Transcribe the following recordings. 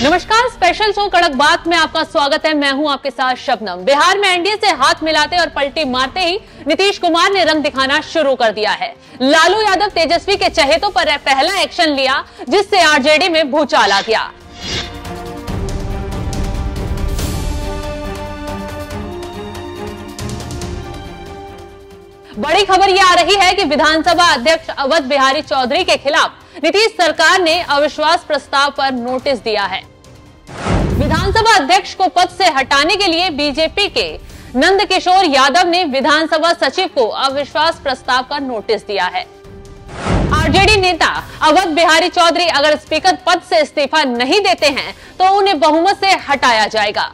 नमस्कार, special show कड़क बात में आपका स्वागत है। मैं हूं आपके साथ शबनम। बिहार में एनडीए से हाथ मिलाते और पलटी मारते ही नीतीश कुमार ने रंग दिखाना शुरू कर दिया है। लालू यादव तेजस्वी के चहेतों पर पहला एक्शन लिया, जिससे आरजेडी में भूचाल आ गया। बड़ी खबर यह आ रही है कि विधानसभा अध्यक्ष अवध बिहारी चौधरी के खिलाफ नीतीश सरकार ने अविश्वास प्रस्ताव पर नोटिस दिया है। विधानसभा अध्यक्ष को पद से हटाने के लिए बीजेपी के नंदकिशोर यादव ने विधानसभा सचिव को अविश्वास प्रस्ताव का नोटिस दिया है। आरजेडी नेता अवध बिहारी चौधरी अगर स्पीकर पद से इस्तीफा नहीं देते हैं तो उन्हें बहुमत से हटाया जाएगा।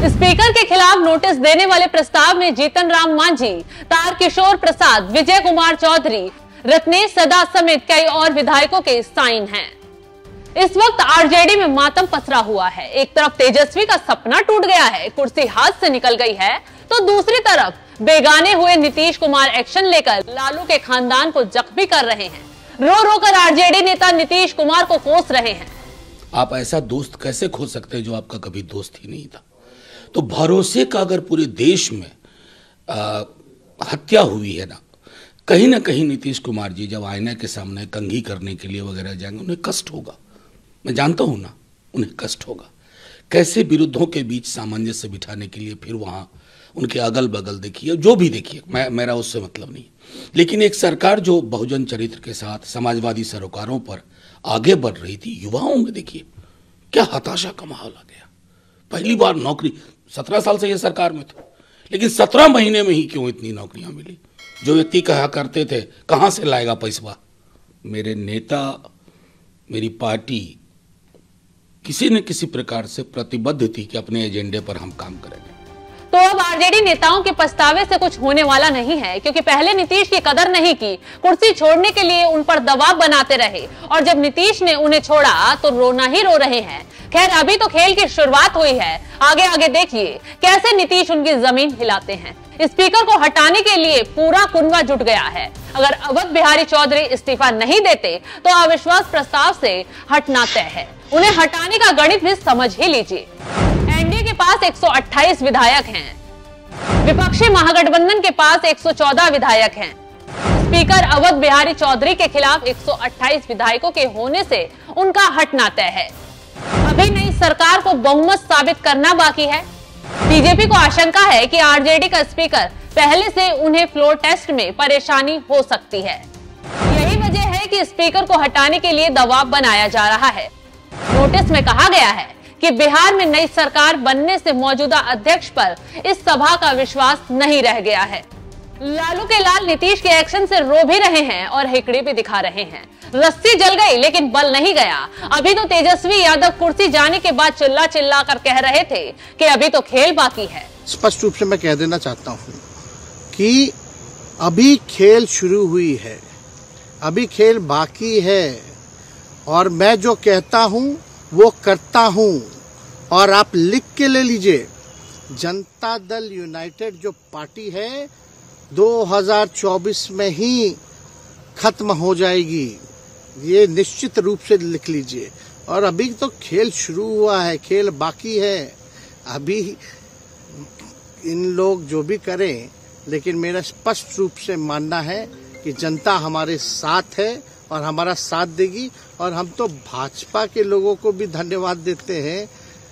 स्पीकर के खिलाफ नोटिस देने वाले प्रस्ताव में जीतन राम मांझी, तारकिशोर प्रसाद, विजय कुमार चौधरी, रत्नेश सदा समेत कई और विधायकों के साइन हैं। इस वक्त आरजेडी में मातम पसरा हुआ है। एक तरफ तेजस्वी का सपना टूट गया है, कुर्सी हाथ से निकल गई है, तो दूसरी तरफ बेगाने हुए नीतीश कुमार एक्शन लेकर लालू के खानदान को जख्मी कर रहे हैं। रो रो कर आरजेडी नेता नीतीश कुमार को कोस रहे हैं। आप ऐसा दोस्त कैसे खो सकते हैं जो आपका कभी दोस्त ही नहीं था? तो भरोसे का अगर पूरे देश में हत्या हुई है ना कहीं नीतीश कुमार जी जब आईने के सामने कंघी करने के लिए वगैरह जाएंगे, उन्हें कष्ट होगा। मैं जानता हूं ना, उन्हें कष्ट होगा। कैसे विरुद्धों के बीच सामंजस्य बिठाने के लिए फिर वहां उनके अगल बगल देखिए, जो भी देखिए, मेरा उससे मतलब नहीं। लेकिन एक सरकार जो बहुजन चरित्र के साथ समाजवादी सरोकारों पर आगे बढ़ रही थी, युवाओं में देखिए क्या हताशा का माहौल आ गया। पहली बार नौकरी, 17 साल से ये सरकार में थे, लेकिन 17 महीने में ही क्यों इतनी नौकरियां मिली? जो व्यक्ति कहा करते थे कहां से लाएगा पैसा, मेरे नेता, मेरी पार्टी किसी न किसी प्रकार से प्रतिबद्ध थी कि अपने एजेंडे पर हम काम करेंगे। तो अब आरजेडी नेताओं के पछतावे से कुछ होने वाला नहीं है, क्योंकि पहले नीतीश की कदर नहीं की, कुर्सी छोड़ने के लिए उन पर दबाव बनाते रहे, और जब नीतीश ने उन्हें छोड़ा तो रोना ही रो रहे हैं। खैर, अभी तो खेल की शुरुआत हुई है, आगे आगे देखिए कैसे नीतीश उनकी जमीन हिलाते हैं। स्पीकर को हटाने के लिए पूरा कुनबा जुट गया है। अगर अवध बिहारी चौधरी इस्तीफा नहीं देते तो अविश्वास प्रस्ताव से हटना तय है। उन्हें हटाने का गणित भी समझ ही लीजिए। एनडीए के पास 128 विधायक हैं, विपक्षी महागठबंधन के पास 114 विधायक हैं। स्पीकर अवध बिहारी चौधरी के खिलाफ 128 विधायकों के होने से उनका हटना तय है। अभी नई सरकार को बहुमत साबित करना बाकी है। बीजेपी को आशंका है कि आरजेडी का स्पीकर पहले से उन्हें फ्लोर टेस्ट में परेशानी हो सकती है। यही वजह है कि स्पीकर को हटाने के लिए दबाव बनाया जा रहा है। नोटिस में कहा गया है कि बिहार में नई सरकार बनने से मौजूदा अध्यक्ष पर इस सभा का विश्वास नहीं रह गया है। लालू के लाल नीतीश के एक्शन से रो भी रहे हैं और हिकड़ी भी दिखा रहे हैं। रस्सी जल गई लेकिन बल नहीं गया। अभी तो तेजस्वी यादव कुर्सी जाने के बाद चिल्ला चिल्ला कर कह रहे थे कि अभी तो खेल बाकी है। स्पष्ट रूप से मैं कह देना चाहता हूँ कि अभी खेल शुरू हुई है, अभी खेल बाकी है, और मैं जो कहता हूँ वो करता हूँ। और आप लिख के ले लीजिए, जनता दल यूनाइटेड जो पार्टी है 2024 में ही खत्म हो जाएगी, ये निश्चित रूप से लिख लीजिए। और अभी तो खेल शुरू हुआ है, खेल बाकी है। अभी इन लोग जो भी करें, लेकिन मेरा स्पष्ट रूप से मानना है कि जनता हमारे साथ है और हमारा साथ देगी। और हम तो भाजपा के लोगों को भी धन्यवाद देते हैं,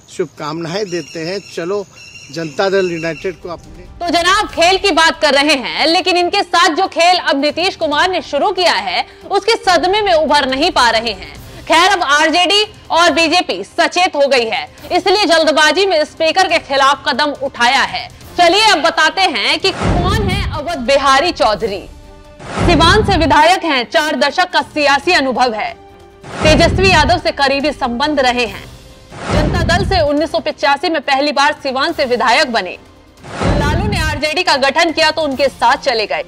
शुभकामनाएं देते हैं। चलो, जनता दल यूनाइटेड को अपने तो जनाब खेल की बात कर रहे हैं, लेकिन इनके साथ जो खेल अब नीतीश कुमार ने शुरू किया है उसके सदमे में उभर नहीं पा रहे हैं। खैर, अब आरजेडी और बीजेपी सचेत हो गई है, इसलिए जल्दबाजी में स्पीकर के खिलाफ कदम उठाया है। चलिए अब बताते हैं कि कौन है अवध बिहारी चौधरी। सिवान से विधायक हैं, 4 दशक का सियासी अनुभव है, तेजस्वी यादव से करीबी संबंध रहे हैं। जनता दल से 1985 में पहली बार सिवान से विधायक बने। लालू ने आरजेडी का गठन किया तो उनके साथ चले गए।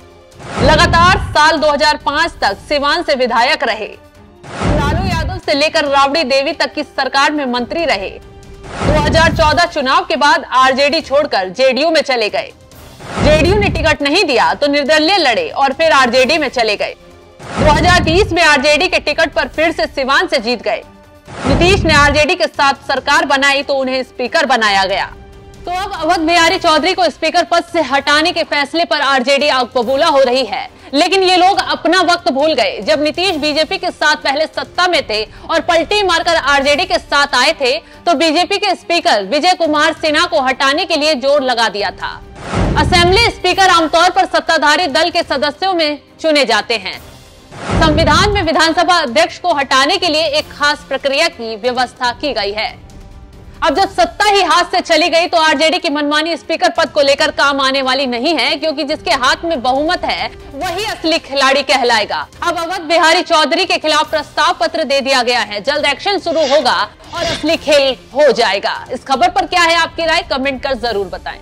लगातार साल 2005 तक सिवान से विधायक रहे। लालू यादव से लेकर राबड़ी देवी तक की सरकार में मंत्री रहे। 2014 चुनाव के बाद आरजेडी छोड़कर जेडीयू में चले गए। जेडीयू ने टिकट नहीं दिया तो निर्दलीय लड़े और फिर आरजेडी में चले गए। 2030 में आरजेडी के टिकट पर फिर से सिवान से जीत गए। नीतीश ने आरजेडी के साथ सरकार बनाई तो उन्हें स्पीकर बनाया गया। तो अब अवध बिहारी चौधरी को स्पीकर पद से हटाने के फैसले पर आरजेडी आग बबूला हो रही है। लेकिन ये लोग अपना वक्त भूल गए जब नीतीश बीजेपी के साथ पहले सत्ता में थे और पलटी मारकर आरजेडी के साथ आए थे तो बीजेपी के स्पीकर विजय कुमार सिन्हा को हटाने के लिए जोर लगा दिया था। असेंबली स्पीकर आमतौर पर सत्ताधारी दल के सदस्यों में चुने जाते हैं। संविधान में विधानसभा अध्यक्ष को हटाने के लिए एक खास प्रक्रिया की व्यवस्था की गई है। अब जब सत्ता ही हाथ से चली गई तो आरजेडी की मनमानी स्पीकर पद को लेकर काम आने वाली नहीं है, क्योंकि जिसके हाथ में बहुमत है वही असली खिलाड़ी कहलाएगा। अब अवध बिहारी चौधरी के खिलाफ प्रस्ताव पत्र दे दिया गया है। जल्द एक्शन शुरू होगा और असली खेल हो जाएगा। इस खबर पर क्या है आपकी राय, कमेंट कर जरूर बताएं।